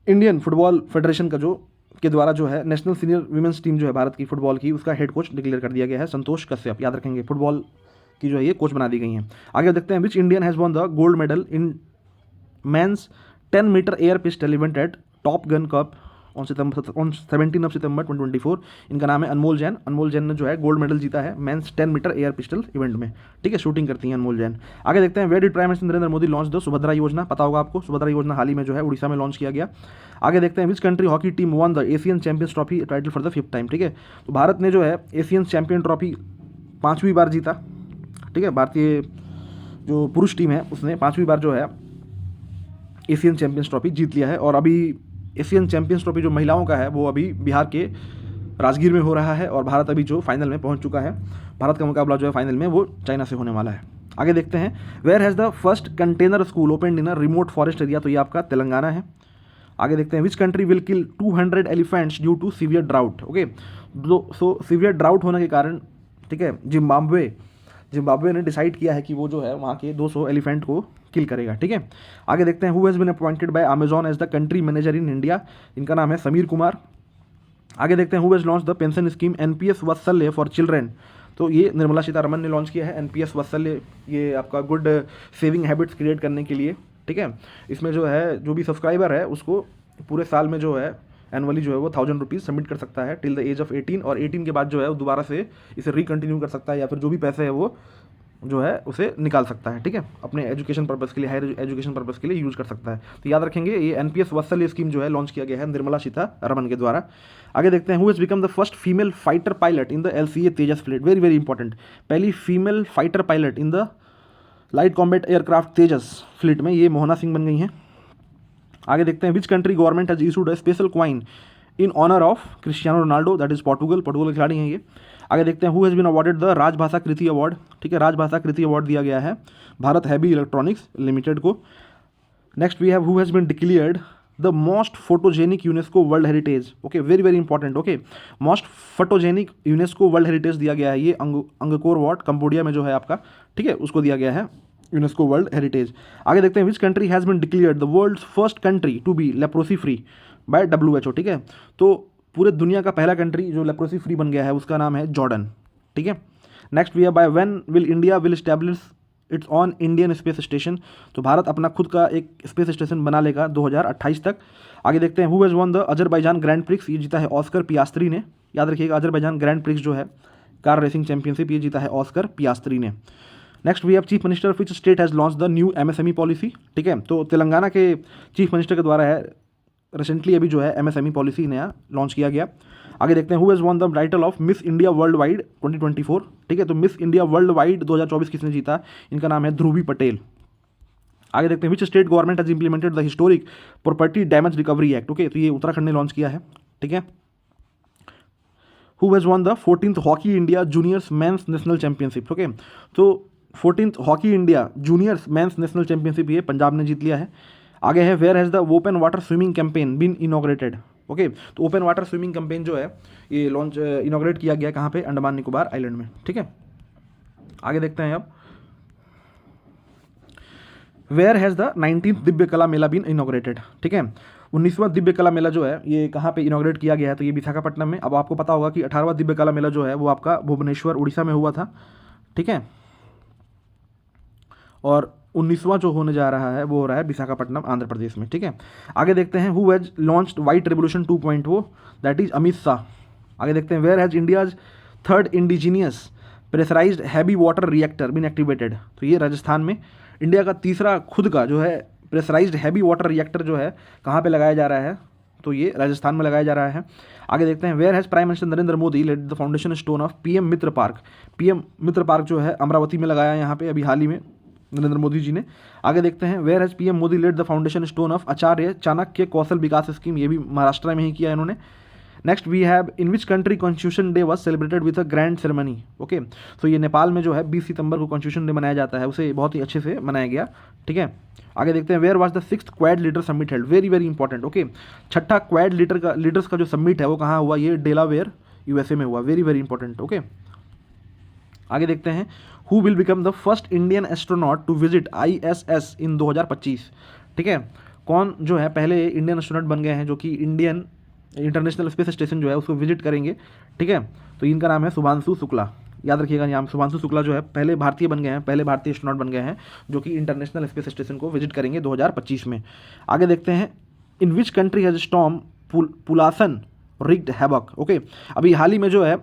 इंडियन फुटबॉल फेडरेशन का जो के द्वारा जो है नेशनल सीनियर वीमेंस टीम जो है भारत की फुटबॉल की, उसका हेड कोच डिक्लेयर कर दिया गया है संतोष कश्यप, याद रखेंगे, फुटबॉल की जो है ये कोच बना दी गई हैं। आगे देखते हैं, which Indian has won the gold medal in men's 10 metre air pistol event at Top Gun cup on 17 September 2024, इनका नाम है अनमोल जैन। अनमोल जैन ने जो है गोल्ड मेडल जीता है men's 10 metre air pistol event में, ठीक है, शूटिंग करती हैं अनमोल जैन। आगे देखते हैं, where did prime minister Narendra Modi launch the Subhadra Yojana, पता होगा आपको, सुभद्रा योजना हाल ही में जो है उड़ीसा में लॉन्च किया गया। आगे देखते हैं, which country hockey team one the Asian champions trophy title for the 5th time, ठीक है, तो भारत ने जो है एशियन चैंपियन ट्रॉफी 5वीं बार जीता, ठीक है, भारतीय जो पुरुष टीम है उसने 5वीं बार जो है एशियन चैंपियंस ट्रॉफी जीत लिया है। और अभी एशियन चैंपियंस ट्रॉफी जो महिलाओं का है वो अभी बिहार के राजगीर में हो रहा है और भारत अभी जो फाइनल में पहुंच चुका है। भारत का मुकाबला जो है फाइनल में वो चाइना से होने वाला है। आगे देखते हैं, where has the first container school open in a remote forest area, तो ये आपका तेलंगाना है। आगे देखते हैं, which country will kill 200 elephants due to severe drought, okay, so severe drought होने के कारण, ठीक है, जिम्बाब्वे ने डिसाइड किया है कि वो जो है वहाँ के 200 एलिफेंट को किल करेगा, ठीक है। आगे देखते हैं, who has been appointed by Amazon as the country manager in India, इनका नाम है समीर कुमार। आगे देखते हैं, who has launch the pension scheme NPS Vatsalya for children, तो ये निर्मला सीतारमन ने लॉन्च किया है NPS वत्सल्य, ये आपका गुड सेविंग हैबिट्स क्रिएट करने के लिए, ठीक है। इसमें जो है जो भी सब्सक्राइबर है उसको पूरे साल में जो है एनुअली जो है वो 1000 रुपीज़ सबमिट कर सकता है टिल द एज ऑफ 18, और 18 के बाद जो है वो दोबारा से इसे रिकंटिन्यू कर सकता है या फिर जो भी पैसे है वो जो है उसे निकाल सकता है, ठीक है, अपने एजुकेशन पर्पज़ के लिए, हायर एजुकेशन पर्पज़ के लिए यूज़ कर सकता है। तो याद रखेंगे, ये NPS वत्सल्य स्कीम जो है लॉन्च किया गया है निर्मला सीतारमन के द्वारा। आगे देखते हैं, who has become the first female fighter pilot in the LCA Tejas fleet, very very important, पहली female fighter pilot in the light combat aircraft Tejas fleet में ये मोहना सिंह बन गई हैं। आगे देखते हैं, which country government has issued a special coin in honour of Cristiano Ronaldo, that is Portugal के खिलाड़ी हैं ये। आगे देखते हैं, who has been awarded the Rajbhasha Kirti award, ठीक है, राजभाषा कृति अवार्ड दिया गया है भारत हैवी इलेक्ट्रॉनिक्स लिमिटेड को। Next we have, who has been declared the most photogenic UNESCO world heritage, okay, very very important, okay, most photogenic UNESCO world heritage दिया गया है ये अंगकोर वाट कंबोडिया में जो है आपका, ठीक है, उसको दिया गया है यूनेस्को वर्ल्ड हेरिटेज। आगे देखते हैं, which country has been declared the world's first country to be leprosy free by WHO, ठीक है, तो पूरे दुनिया का पहला कंट्री जो लेप्रोसी फ्री बन गया है उसका नाम है जॉर्डन, ठीक है। नेक्स्ट वी है, by when will India will establish it's on Indian space station, तो भारत अपना खुद का एक स्पेस स्टेशन बना लेगा 2028 तक। आगे देखते हैं, who has won the Azerbaijan grand prix, ये जीता है ऑस्कर पियास्त्री ने, याद रखिएगा, अजरबैजान ग्रैंड प्रिक्स जो है कार रेसिंग चैंपियनशिप ये जीता है ऑस्कर पियास्त्री ने। Next we have, chief minister of which state has launch the new MSME policy, ठीक है, तो तेलंगाना के चीफ मिनिस्टर के द्वारा है रिसेंटली अभी जो है MSME पॉलिसी नया लॉन्च किया गया। आगे देखते हैं, who has won the title of miss India world wide 2024, ठीक है, तो मिस इंडिया वर्ल्ड वाइड 2024 किसने जीता, इनका नाम है ध्रुवी पटेल। आगे देखते हैं, which state government has implemented the historic property damage recovery act, okay, तो ये उत्तराखंड ने लॉन्च किया है, ठीक है। Who has won the 14th hockey India juniors men's national championship, okay, तो 14th hockey India juniors men's national championship ये पंजाब ने जीत लिया है। आगे है, where has the open water swimming campaign been inaugurated, okay, तो ओपन वाटर स्विमिंग कैंपेन जो है ये लॉन्च इनॉग्रेट किया गया कहाँ पे, अंडमान निकोबार आइलैंड में, ठीक है। आगे देखते हैं अब, where has the 19th Divya कला मेला बीन इनॉग्रेटेड, ठीक है, 19वां दिव्य कला मेला जो है ये कहाँ पे इनॉग्रेट किया गया है, तो ये विशाखापट्टनम में। अब आपको पता होगा कि 18वां दिव्य कला मेला जो है वो आपका भुवनेश्वर उड़ीसा में हुआ था, ठीक है, और 19वां जो होने जा रहा है वो हो रहा है विशाखापट्टनम आंध्र प्रदेश में, ठीक है। आगे देखते हैं, who has launched white revolution 2.0, that is Amit Shah, आगे देखते हैं, where has India's third indigenous pressurised heavy water reactor been activated. तो ये राजस्थान में इंडिया का तीसरा खुद का जो है प्रेशराइज्ड हैवी वाटर रिएक्टर जो है कहाँ पे लगाया जा रहा है, तो ये राजस्थान में लगाया जा रहा है। आगे देखते हैं, where has prime minister Narendra Modi laid the foundation stone of PM Mitra park. PM Mitra park जो है अमरावती में लगाया है यहाँ पे अभी हाल ही में नरेंद्र मोदी जी ने। आगे देखते हैं, where has PM Modi laid the foundation stone of Acharya Chanakya Kaushal Vikas scheme. ये भी महाराष्ट्र में ही किया इन्होंने। Next we have, in which country constitution day was celebrated with a grand ceremony. Okay, तो ये नेपाल में जो है 20 सितंबर को कॉन्स्टिट्यूशन डे मनाया जाता है, उसे बहुत ही अच्छे से मनाया गया। ठीक है, आगे देखते हैं, where was the 6th quad leader summit held. Very very important. Okay, छठा क्वाड लीडर्स का जो समिट है वो कहाँ हुआ, ये डेलावेयर यूएसए में हुआ। Very very important. ओके, आगे देखते हैं, who will become the first Indian astronaut to visit ISS in 2025। ठीक है, कौन जो है पहले इंडियन एस्ट्रोनॉट बन गए हैं जो कि इंडियन इंटरनेशनल स्पेस स्टेशन जो है उसको विजिट करेंगे। ठीक है, तो इनका नाम है शुभांशु शुक्ला। याद रखिएगा, नाम शुभांशु शुक्ला जो है पहले भारतीय बन गए हैं, पहले भारतीय एस्ट्रोनॉट बन गए हैं जो कि इंटरनेशनल स्पेस स्टेशन को विजिट करेंगे 2025 में। आगे देखते हैं, in which country has storm Pulasan rigged havoc. Okay, अभी हाल ही में जो है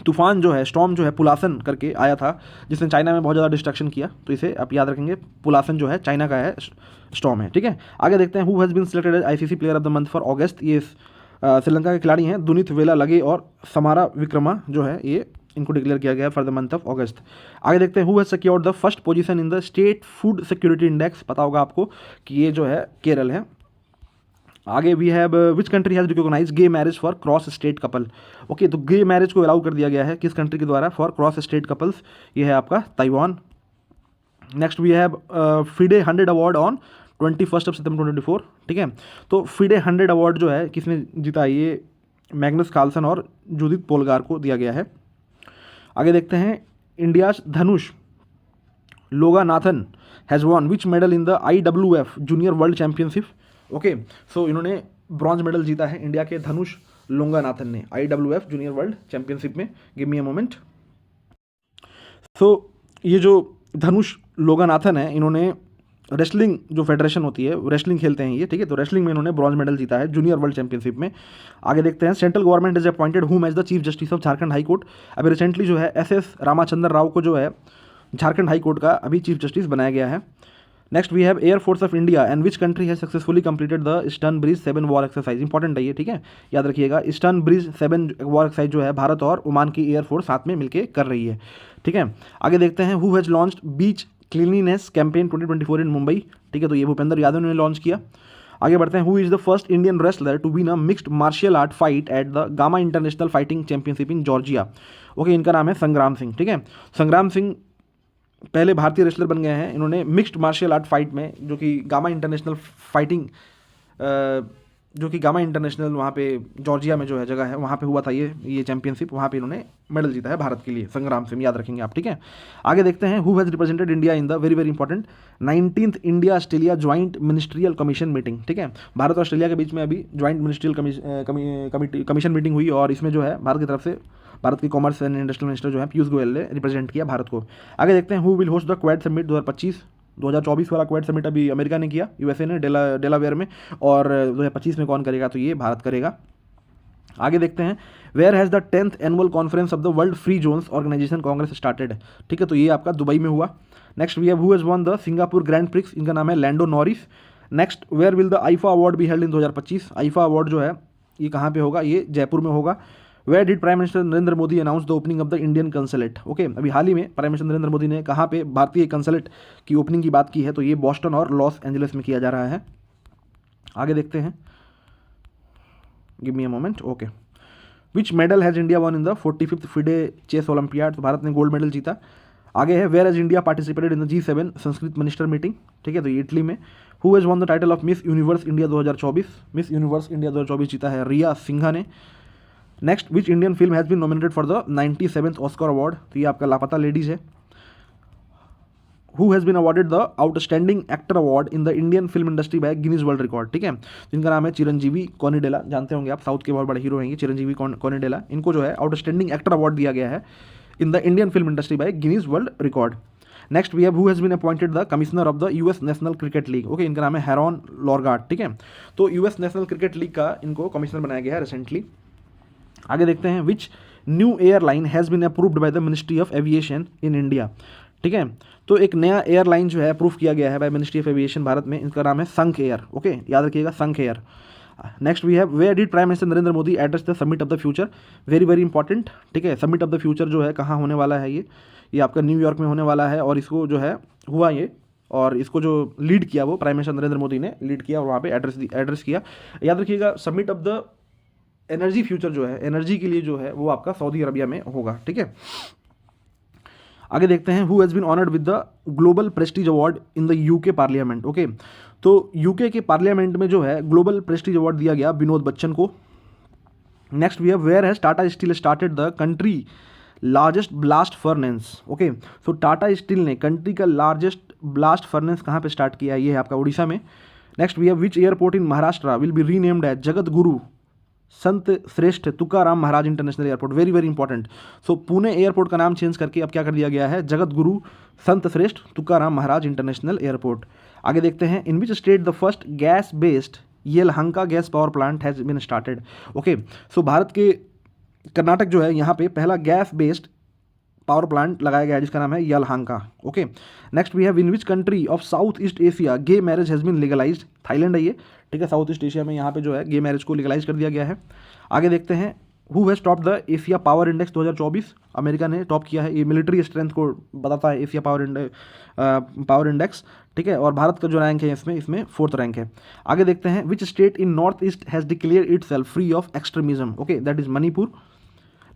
तूफान जो है, स्टॉर्म जो है पुलासन करके आया था जिसने चाइना में बहुत ज़्यादा डिस्ट्रक्शन किया, तो इसे आप याद रखेंगे, पुलासन जो है चाइना का है स्टॉर्म है। ठीक है, आगे देखते हैं, who has been selected as ICC player of the month for अगस्त। ये श्रीलंका के खिलाड़ी हैं दुनित वेला लगे और समारा विक्रमा जो है ये इनको डिक्लेयर किया गया फॉर द मंथ ऑफ अगस्त। आगे देखते हैं, who has secured the first position in the state food security index. पता होगा आपको कि ये जो है केरल है। आगे we have, which country has recognise gay marriage for cross state couple. Okay, तो गे मैरिज को अलाउ कर दिया गया है किस कंट्री के द्वारा, फॉर क्रॉस स्टेट कपल्स, ये है आपका Taiwan. Next we have FIDE 100 award on 21 September 2024। ठीक है, तो फिडे 100 अवार्ड जो है किसने जीता, ये मैग्नस कार्लसन और जूदित पोलगार को दिया गया है। आगे देखते हैं, India Dhanush Loganathan has won which medal in the IWF junior world championship. Okay, so इन्होंने ब्रॉन्ज मेडल जीता है इंडिया के धनुष लोगानाथन ने IWF जूनियर वर्ल्ड चैंपियनशिप में। Give me a moment. So ये जो धनुष लोगानाथन है, इन्होंने रेसलिंग जो फेडरेशन होती है रेसलिंग खेलते हैं ये। ठीक है, तो रेसलिंग में इन्होंने ब्रॉन्ज मेडल जीता है जूनियर वर्ल्ड चैंपियनशिप में। आगे देखते हैं, central government is appointed whom as the chief justice of Jharkhand high court. अभी रिसेंटली जो है SS रामाचंद्र राव को जो है झारखंड हाई कोर्ट का अभी चीफ जस्टिस बनाया गया है। Next we have air force of India and which country has successfully completed the eastern bridge 7 war exercise. Important है ये। ठीक है, याद रखिएगा, ईस्टर्न ब्रिज 7 वॉर एक्सरसाइज जो है भारत और ओमान की एयरफोर्स साथ में मिलकर कर रही है। ठीक है, आगे देखते हैं, who has launched beach cleanliness campaign 2024 इन मुंबई। ठीक है, तो ये भूपेंद्र यादव ने लॉन्च किया। आगे बढ़ते हैं, who is the first Indian wrestler to win a mixed martial art fight at the GAMMA international fighting championship in Georgia. Okay, इनका नाम है संग्राम सिंह। ठीक है, संग्राम सिंह पहले भारतीय रेसलर बन गए हैं। इन्होंने मिक्स्ड मार्शियल आर्ट फाइट में जो कि गामा इंटरनेशनल फाइटिंग जो कि गामा इंटरनेशनल वहाँ पे जॉर्जिया में जो है जगह है वहाँ पे हुआ था ये चैंपियनशिप, वहाँ पे इन्होंने मेडल जीता है भारत के लिए। संग्राम सिंह याद रखेंगे आप। ठीक है, आगे देखते हैं, who has represented India in the very very important 19th India Australia joint ministerial commission meeting. ठीक है, भारत और ऑस्ट्रेलिया के बीच में अभी ज्वाइंट मिनिस्ट्रियल कमीशन मीटिंग हुई और इसमें जो है भारत की तरफ से भारत के कॉमर्स एंड इंडस्ट्रियल मिनिस्टर जो है पीयूष गोयल ने रिप्रेजेंट किया भारत को। आगे देखते हैं, who will host the quad summit 2024 वाला क्वाड समिट अभी अमेरिका ने किया, USA ने डेलावेयर में, और 2025 में कौन करेगा, तो ये भारत करेगा। आगे देखते हैं, where has the 10th annual conference of the world free zones organisation congress started. ठीक है, तो ये आपका दुबई में हुआ। Next we have, who has won the Singapore grand prix. इनका नाम है Lando Norris. Next, where will the IFA award be held in 2025। IFA award जो है ये कहाँ पे होगा, ये जयपुर में होगा। Where did prime minister Narendra Modi announce the opening of the Indian consulate. Okay, अभी हाल ही में प्राइम मिनिस्टर नरेंद्र मोदी ने कहाँ पे भारतीय कंसुलेट की ओपनिंग की बात की है, तो ये बॉस्टन और लॉस एंजलिस में किया जा रहा है। आगे देखते हैं, give me a moment. Okay, which medal has India won in the 45th FIDE chess olympiad. तो भारत ने गोल्ड मेडल जीता। आगे है, where has India participated in the G7 Sanskrit minister meeting. ठीक है, तो ये इटली में। Who has won the title of miss universe India 2024। Miss universe India 2024 जीता है रिया सिंघा ने। Next, which Indian film has been nominated for the 97th Oscar award. तो ये आपका लापता लेडीज है। Who has been awarded the outstanding actor award in the Indian film industry by Guinness world record. ठीक है, जिनका नाम है चिरंजीवी कोनिडेला। जानते होंगे आप, साउथ के बहुत बड़े हीरो हैं चिरंजीवी कोनिडेला। इनको जो है आउटस्टैंडिंग एक्टर अवार्ड दिया गया है in the Indian film industry by Guinness world record. Next we have, who has been appointed the commissioner of the US national cricket league. Okay, इनका नाम है हैरॉन लॉर्गाट। ठीक है, तो US नेशनल क्रिकेट लीग का इनको कमिश्नर बनाया गया है रिसेंटली। आगे देखते हैं, which new airline has been approved by the ministry of aviation in India. ठीक है, तो एक नया एयरलाइन जो है अप्रूव किया गया है by ministry of aviation Bharat में, इनका नाम है संक एयर। ओके, याद रखिएगा, Shankh air. Next we have, where did prime minister Narendra Modi address the summit of the future. Very very important. ठीक है, समिट ऑफ द फ्यूचर जो है कहाँ होने वाला है, ये आपका न्यूयॉर्क में होने वाला है, और इसको जो है हुआ ये, और इसको जो लीड किया वो प्राइम मिनिस्टर नरेंद्र मोदी ने लीड किया और वहाँ पे एड्रेस किया। याद रखिएगा, summit of the energy future जो है, एनर्जी के लिए जो है वो आपका सऊदी अरबिया में होगा। ठीक है, आगे देखते हैं, who has been honoured with the global prestige award in the UK parliament. Okay, तो यूके के पार्लियामेंट में जो है ग्लोबल प्रेस्टीज अवार्ड दिया गया विनोद बच्चन को। Next we have, where has Tata steel started the country largest blast furnace. Okay, so Tata steel ने country का लार्जेस्ट ब्लास्ट फर्नेस कहाँ पे स्टार्ट किया है, ये है आपका उड़ीसा में। Next we have, which airport in Maharashtra will be renamed as Jagat Guru Sant Shreshtha Tukaram Maharaj international airport. Very very important. So Pune airport का नाम चेंज करके अब क्या कर दिया गया है, जगत गुरु संत श्रेष्ठ तुकाराम महाराज इंटरनेशनल एयरपोर्ट। आगे देखते हैं, in which state the first gas based Yelahanka gas power plant has been started. Okay, so Bharat के कर्नाटक जो है यहाँ पे पहला गैस बेस्ड पावर प्लांट लगाया गया है जिसका नाम है Yelahanka. Okay, next we have, in which country of south east Asia gay marriage has been legalised. Thailand है ये। ठीक है, साउथ ईस्ट एशिया में यहाँ पे जो है गे मैरिज को लीगलाइज कर दिया गया है। आगे देखते हैं, who has top the Asia power index 2024। America ने टॉप किया है, ये मिलिट्री स्ट्रेंथ को बताता है एशिया पावर इंडेक्स। ठीक है, और भारत का जो रैंक है इसमें 4th रैंक है। आगे देखते हैं, which state in north east has declare itself free of extremism. Okay, that is Manipur.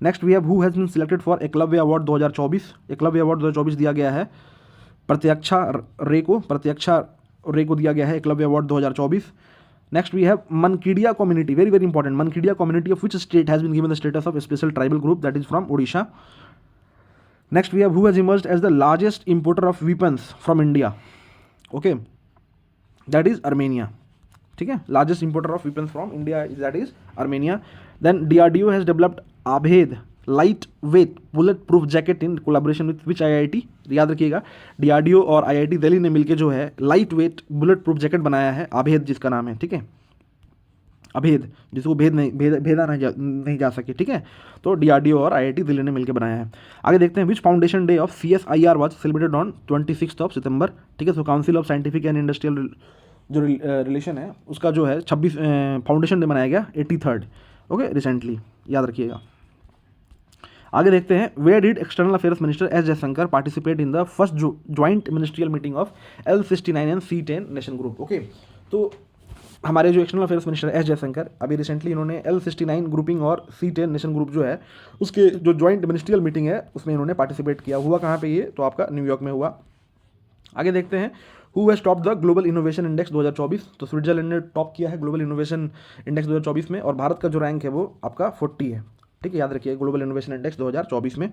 Next we have, who has been selected for Eklavya award 2024। Eklavya award 2024 दिया गया है प्रत्यक्षा रे को दिया गया है Eklavya award 2024। Next we have, Mankidia community, very very important, Mankidia community of which state has been given the status of special tribal group, that is from Odisha. Next we have, who has emerged as the largest importer of weapons from India. Okay, that is Armenia. ठीक है, largest importer of weapons from India is that is Armenia. Then DRDO has developed Abhed light wait bullet proof jacket in collaboration with which IIT। याद रखिएगा, DRDO और IIT Delhi ने मिलकर जो है light weight bullet proof jacket बनाया है, आभेद जिसका नाम है। ठीक है, अभेद, जिसको भेदा नहीं जा सके। ठीक है, तो DRDO और IIT दिल्ली ने मिलकर बनाया है। आगे देखते हैं, which foundation day of CSIR was celebrated on 26 सितंबर। ठीक है, so council of scientific and industrial जो रिलेशन है उसका जो है 26 फाउंडेशन डे मनाया गया 83rd। ओके, रिसेंटली, याद रखिएगा। आगे देखते हैं, where did external affairs minister S Jaishankar participate in the first joint ministerial meeting of L69 and C10 nation group. Okay, तो हमारे जो external affairs minister S Jaishankar अभी रिसेंटली इन्होंने L69 ग्रुपिंग और C10 नेशन ग्रुप जो है उसके जो ज्वाइंट मिनिस्ट्रियल मीटिंग है उसमें इन्होंने पार्टिसिपेट किया। हुआ कहाँ पे ये, तो आपका न्यूयॉर्क में हुआ। आगे देखते हैं, who has top the global innovation index 2024। तो स्विट्जरलैंड ने टॉप किया है ग्लोबल इनोवेशन इंडेक्स 2024 में, और भारत का जो रैंक है वो आपका 40 है। ठीक है, याद रखिए, ग्लोबल इनोवेशन इंडेक्स 2024 में।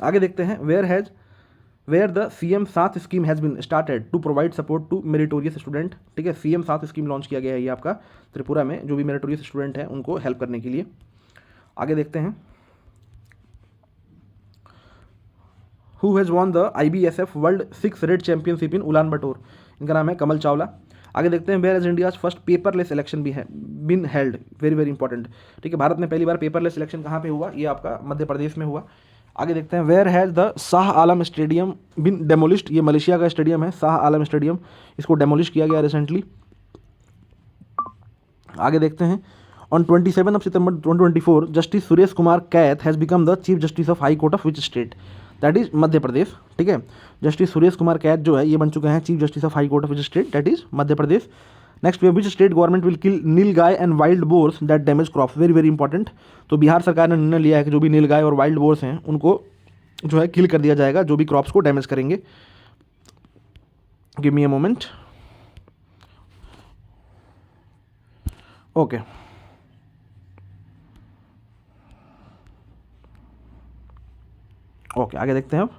आगे देखते हैं, where the CM 7 scheme has been started to provide support to meritorious student. ठीक है, CM 7 स्कीम लॉन्च किया गया है ये आपका त्रिपुरा में, जो भी मेरिटोरियस स्टूडेंट हैं उनको हेल्प करने के लिए। आगे देखते हैं, who has won the IBSF world 6 red championship in Ulaanbaatar. इनका नाम है कमल चावला। आगे देखते हैं, where as India's first paperless election भी है been held. Very very important. ठीक है, भारत में पहली बार पेपरलेस इलेक्शन कहाँ पे हुआ, ये आपका मध्य प्रदेश में हुआ। आगे देखते हैं, where has the Shah Alam stadium been demolished. ये मलेशिया का स्टेडियम है शाह आलम स्टेडियम, इसको डेमोलिश किया गया रिसेंटली। आगे देखते हैं, ऑन 27 सितंबर 2024 justice Suresh Kumar Kait has become the chief justice of high court of which state, that is Madhya Pradesh. ठीक है, जस्टिस सुरेश कुमार कैथ जो है ये बन चुके हैं chief justice of high court of which state, that is Madhya Pradesh. Next which state government will kill nilgai and wild boars that damage crops. Very very important. तो बिहार सरकार ने निर्णय लिया है कि जो भी नील गाय और वाइल्ड बोर्स हैं उनको जो है किल कर दिया जाएगा, जो भी क्रॉप्स को डैमेज करेंगे। Give me a moment. Okay, आगे देखते हैं अब,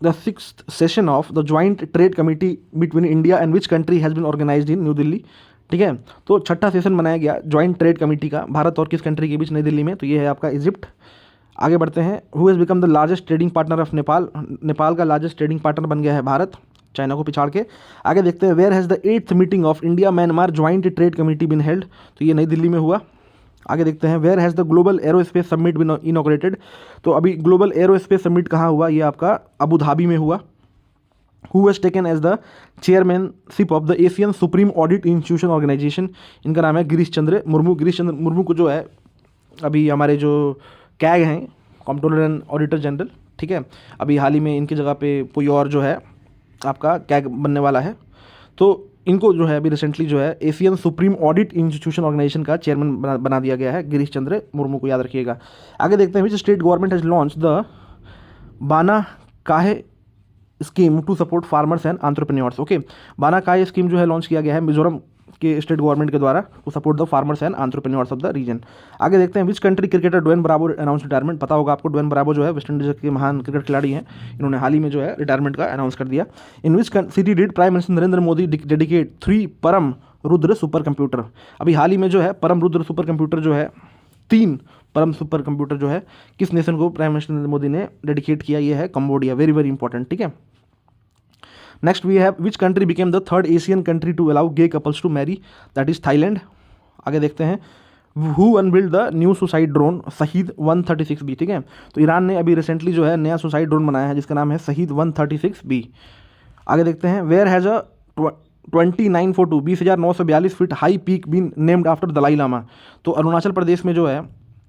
the 6th session of the joint trade committee between India and which country has been organised in New Delhi. ठीक है, तो 6ठा सेशन मनाया गया ज्वाइंट ट्रेड कमेटी का भारत और किस कंट्री के बीच, नई दिल्ली में, तो ये है आपका इजिप्ट। आगे बढ़ते हैं, who has become the largest trading partner of Nepal. Nepal का लार्जेस्ट ट्रेडिंग पार्टनर बन गया है भारत, चाइना को पिछाड़ के। आगे देखते हैं, where has the 8th meeting of India Myanmar joint trade committee been held. तो ये नई दिल्ली में हुआ। आगे देखते हैं, where has the global aerospace summit been inaugurated. तो अभी ग्लोबल एरोस्पेस समिट कहाँ हुआ, ये आपका अबू धाबी में हुआ। Who has taken as the chairmanship of the Asian supreme audit institution organisation, इनका नाम है गिरीश चंद्र मुर्मू। गिरीश चंद्र मुर्मू को जो है अभी हमारे जो कैग हैं, कंट्रोलर एंड ऑडिटर जनरल, ठीक है, अभी हाल ही में इनकी जगह पे कोई और जो है आपका कैग बनने वाला है। तो इनको जो है अभी रिसेंटली जो है Asian supreme audit institution organisation का चेयरमैन बना दिया गया है, गिरीश चंद्र मुर्मू को याद रखिएगा। आगे देखते हैं, which state government has launch the Bana Kahe scheme to support farmers and entrepreneurs. Okay, Bana Kahe scheme जो है लॉन्च किया गया है मिजोरम के स्टेट गवर्नमेंट के द्वारा to support the farmers and entrepreneurs of the region. आगे देखते हैं, which country cricketer Dwayne Bravo announce retirement. पता होगा आपको, ड्वेन ब्रावो जो है वेस्ट इंडीज के महान क्रिकेट खिलाड़ी हैं, इन्होंने हाल ही में जो है रिटायरमेंट का अनाउंस कर दिया। In which city did prime minister Narendra Modi dedicate 3 Param Rudra super computer. अभी हाल ही में जो है परम रुद्र सुपर कंप्यूटर जो है, 3 परम सुपर कंप्यूटर जो है किस नेशन को प्राइम मिनिस्टर नरेंद्र मोदी ने डेडिकेट किया, ये है कंबोडिया। वेरी वेरी इंपॉर्टेंट, ठीक है। Next we have, which country became the 3rd Asian country to allow gay couples to marry, that is Thailand. आगे देखते हैं, who unveiled the new suicide drone Shahed 136B, ठीक है। तो Iran ने अभी रिसेंटली जो है नया सुसाइड ड्रोन बनाया है जिसका नाम है शहीद 136B। आगे देखते हैं, where has a 2942 20,942 feet high peak been named after Dalai Lama. तो अरुणाचल प्रदेश में जो है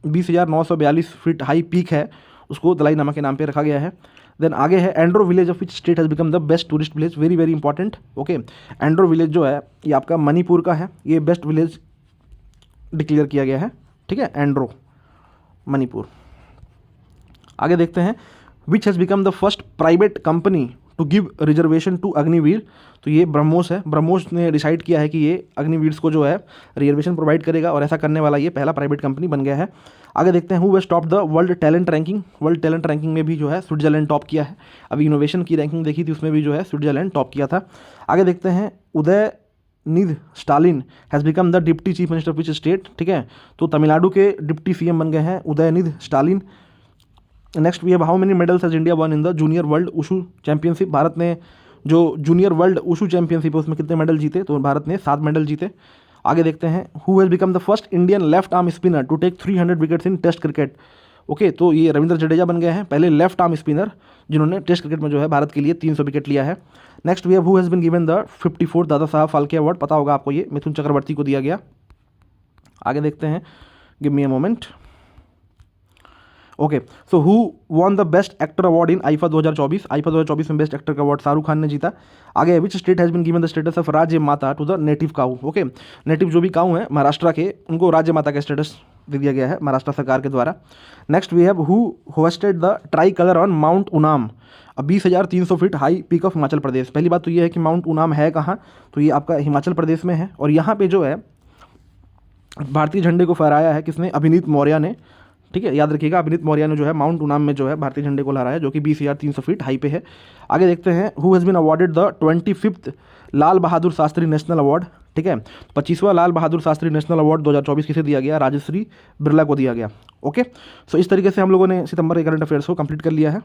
20,942 फीट हाई पीक है, उसको दलाई लामा के नाम पे रखा गया है। देन आगे है, Andro village of which state has become the best tourist village. Very very important, okay. Andro village जो है ये आपका मणिपुर का है, ये बेस्ट विलेज डिक्लेयर किया गया है, ठीक है, एंड्रो मणिपुर। आगे देखते हैं, which has become the first private company to give reservation to Agniveer. तो ये ब्रह्मोस है, ब्रह्मोस ने डिसाइड किया है कि ये अग्निवीर्स को जो है रिजर्वेशन प्रोवाइड करेगा, और ऐसा करने वाला ये पहला प्राइवेट कंपनी बन गया है। आगे देखते हैं, who has top the world talent ranking. World talent ranking में भी जो है स्विट्जरलैंड टॉप किया है। अभी इनोवेशन की रैंकिंग देखी थी, उसमें भी जो है स्विट्जरलैंड टॉप किया था। आगे देखते हैं, Udhayanidhi Stalin has become the deputy chief minister of which state, ठीक है। तो तमिलनाडु के डिप्टी सीएम बन गए हैं Udhayanidhi Stalin. Next we have, how many medals has India won in the junior world wushu championship. Bharat ने जो जूनियर वर्ल्ड उशू चैंपियनशिप है उसमें कितने मेडल जीते, तो भारत ने 7 मेडल जीते। आगे देखते हैं, who has become the first Indian left arm spinner to take 300 wickets in test cricket. Okay, तो ये रविंद्र जडेजा बन गए हैं पहले लेफ्ट आर्म स्पिनर जिन्होंने टेस्ट क्रिकेट में जो है भारत के लिए 300 विकेट लिया है। Next we have, who has been given the 54th Dada Saheb Phalke award. पता होगा आपको, ये मिथुन चक्रवर्ती को दिया गया। आगे देखते हैं, give me a moment. Okay, so who won the best actor award in IIFA 2024। IIFA 2024 में बेस्ट एक्टर का अवार्ड शाहरुख खान ने जीता। आगे, which state has been given the status of Rajya Mata to the native cow. Okay, native जो भी काऊ हैं महाराष्ट्र के, उनको राज्य माता का स्टेटस दे दिया गया है महाराष्ट्र सरकार के द्वारा। Next we have, who hosted the tricolour on mount Unam. अब 20,300 feet high peak of Himachal Pradesh. पहली बात तो ये है कि माउंट उनाम है कहाँ, तो ये आपका हिमाचल प्रदेश में है, और यहाँ पे जो है भारतीय झंडे को फहराया है किसने, अभिनीत मौर्य ने, ठीक है, याद रखिएगा। अभिनीत मौर्य ने जो है माउंट उनाम में जो है भारतीय झंडे को लहराया, जो कि 20,300 फीट हाई पे है। आगे देखते हैं, who has been awarded the 25th Lal Bahadur Shastri national award, ठीक है। 25वां लाल बहादुर शास्त्री नेशनल अवार्ड 2024 किसे दिया गया, राजश्री बिरला को दिया गया। ओके, सो इस तरीके से हम लोगों ने सितंबर के करंट अफेयर्स को कंप्लीट कर लिया है।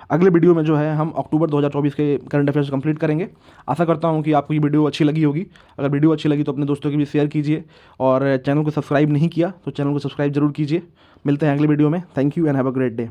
अगले वीडियो में जो है हम अक्टूबर 2024 के करंट अफेयर्स कंप्लीट करेंगे। आशा करता हूँ कि आपको ये वीडियो अच्छी लगी होगी। अगर वीडियो अच्छी लगी तो अपने दोस्तों के भी शेयर कीजिए, और चैनल को सब्सक्राइब नहीं किया तो चैनल को सब्सक्राइब जरूर कीजिए। मिलते हैं अगले वीडियो में। Thank you and have a great day.